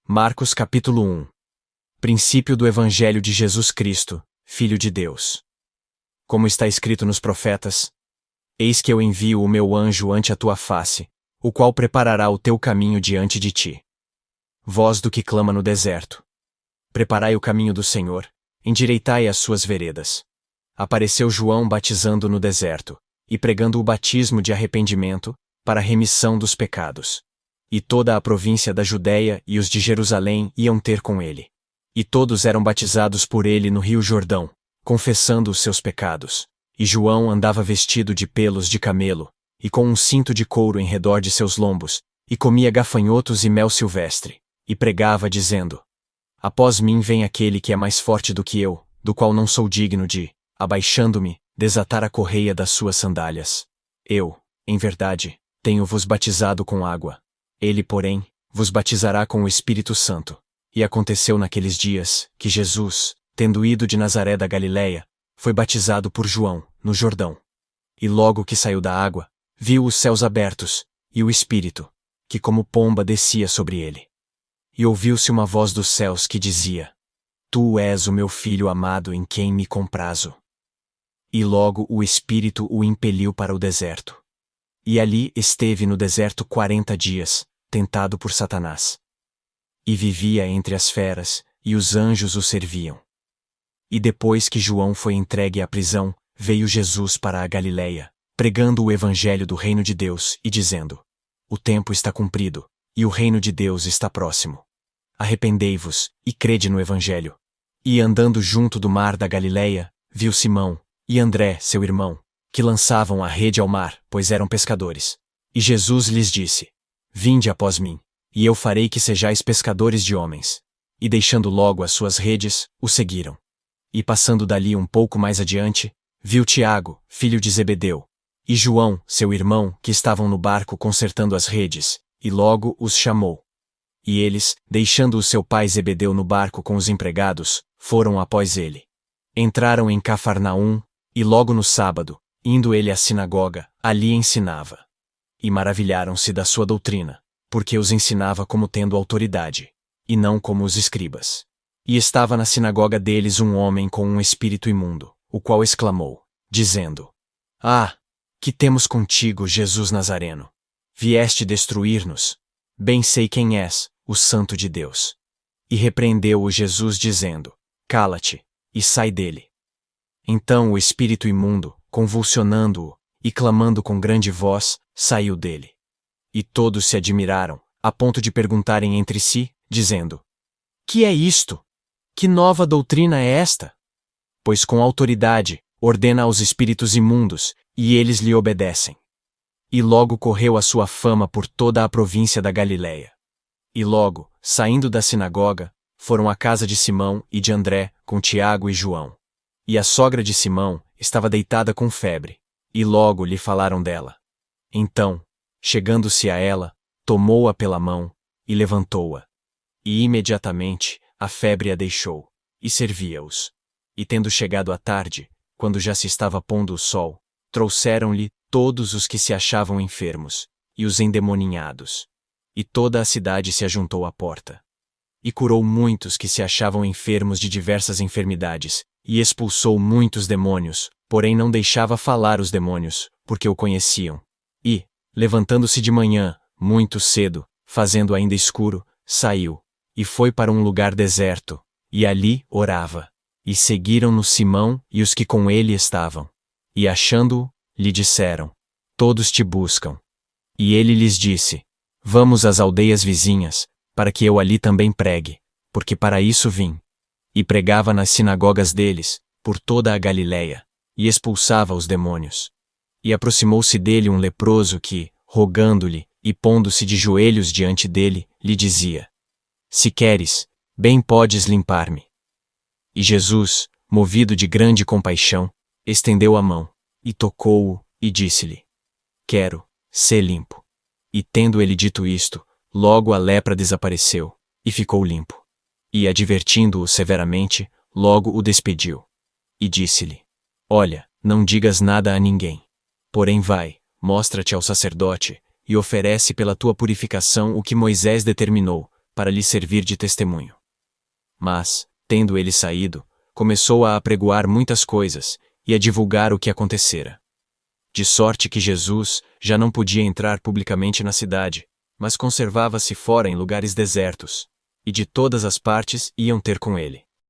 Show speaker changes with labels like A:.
A: Marcos capítulo 1. Princípio do Evangelho de Jesus Cristo, Filho de Deus. Como está escrito nos profetas: Eis que eu envio o meu anjo ante a tua face, o qual preparará o teu caminho diante de ti. Voz do que clama no deserto: Preparai o caminho do Senhor, endireitai as suas veredas. Apareceu João batizando no deserto, e pregando o batismo de arrependimento, para a remissão dos pecados. E toda a província da Judéia e os de Jerusalém iam ter com ele. E todos eram batizados por ele no rio Jordão, confessando os seus pecados. E João andava vestido de pelos de camelo, e com um cinto de couro em redor de seus lombos, e comia gafanhotos e mel silvestre, e pregava dizendo: Após mim vem aquele que é mais forte do que eu, do qual não sou digno de, abaixando-me, desatar a correia das suas sandálias. Eu, em verdade, tenho-vos batizado com água. Ele, porém, vos batizará com o Espírito Santo. E aconteceu naqueles dias, que Jesus, tendo ido de Nazaré da Galiléia, foi batizado por João, no Jordão. E logo que saiu da água, viu os céus abertos, e o Espírito, que como pomba descia sobre ele. E ouviu-se uma voz dos céus que dizia: Tu és o meu Filho amado em quem me comprazo. E logo o Espírito o impeliu para o deserto. E ali esteve no deserto 40 dias, tentado por Satanás. E vivia entre as feras, e os anjos o serviam. E depois que João foi entregue à prisão, veio Jesus para a Galiléia, pregando o evangelho do reino de Deus e dizendo: O tempo está cumprido, e o reino de Deus está próximo. Arrependei-vos, e crede no evangelho. E andando junto do mar da Galiléia, viu Simão e André, seu irmão, que lançavam a rede ao mar, pois eram pescadores. E Jesus lhes disse: Vinde após mim, e eu farei que sejais pescadores de homens. E deixando logo as suas redes, o seguiram. E passando dali um pouco mais adiante, viu Tiago, filho de Zebedeu, e João, seu irmão, que estavam no barco consertando as redes, e logo os chamou. E eles, deixando o seu pai Zebedeu no barco com os empregados, foram após ele. Entraram em Cafarnaum, e logo no sábado, indo ele à sinagoga, ali ensinava. E maravilharam-se da sua doutrina, porque os ensinava como tendo autoridade, e não como os escribas. E estava na sinagoga deles um homem com um espírito imundo, o qual exclamou, dizendo: Ah, que temos contigo, Jesus Nazareno? Vieste destruir-nos? Bem sei quem és, o Santo de Deus. E repreendeu-o Jesus dizendo: Cala-te, e sai dele. Então o espírito imundo, convulsionando-o, e clamando com grande voz, saiu dele. E todos se admiraram, a ponto de perguntarem entre si, dizendo: Que é isto? Que nova doutrina é esta? Pois com autoridade, ordena aos espíritos imundos, e eles lhe obedecem. E logo correu a sua fama por toda a província da Galiléia. E logo, saindo da sinagoga, foram à casa de Simão e de André, com Tiago e João. E a sogra de Simão estava deitada com febre, e logo lhe falaram dela. Então, chegando-se a ela, tomou-a pela mão, e levantou-a. E imediatamente, a febre a deixou, e servia-os. E tendo chegado a tarde, quando já se estava pondo o sol, trouxeram-lhe todos os que se achavam enfermos, e os endemoninhados. E toda a cidade se ajuntou à porta. E curou muitos que se achavam enfermos de diversas enfermidades, e expulsou muitos demônios, porém não deixava falar os demônios, porque o conheciam. E, levantando-se de manhã, muito cedo, fazendo ainda escuro, saiu, e foi para um lugar deserto, e ali orava. E seguiram-no Simão e os que com ele estavam. E achando-o, lhe disseram: Todos te buscam. E ele lhes disse: Vamos às aldeias vizinhas, para que eu ali também pregue, porque para isso vim. E pregava nas sinagogas deles, por toda a Galiléia, e expulsava os demônios. E aproximou-se dele um leproso que, rogando-lhe, e pondo-se de joelhos diante dele, lhe dizia: Se queres, bem podes limpar-me. E Jesus, movido de grande compaixão, estendeu a mão, e tocou-o, e disse-lhe: Quero, sê limpo. E tendo ele dito isto, logo a lepra desapareceu, e ficou limpo. E advertindo-o severamente, logo o despediu. E disse-lhe: Olha, não digas nada a ninguém. Porém vai, mostra-te ao sacerdote, e oferece pela tua purificação o que Moisés determinou, para lhe servir de testemunho. Mas, tendo ele saído, começou a apregoar muitas coisas e a divulgar o que acontecera. De sorte que Jesus já não podia entrar publicamente na cidade, mas conservava-se fora em lugares desertos, e de todas as partes iam ter com ele.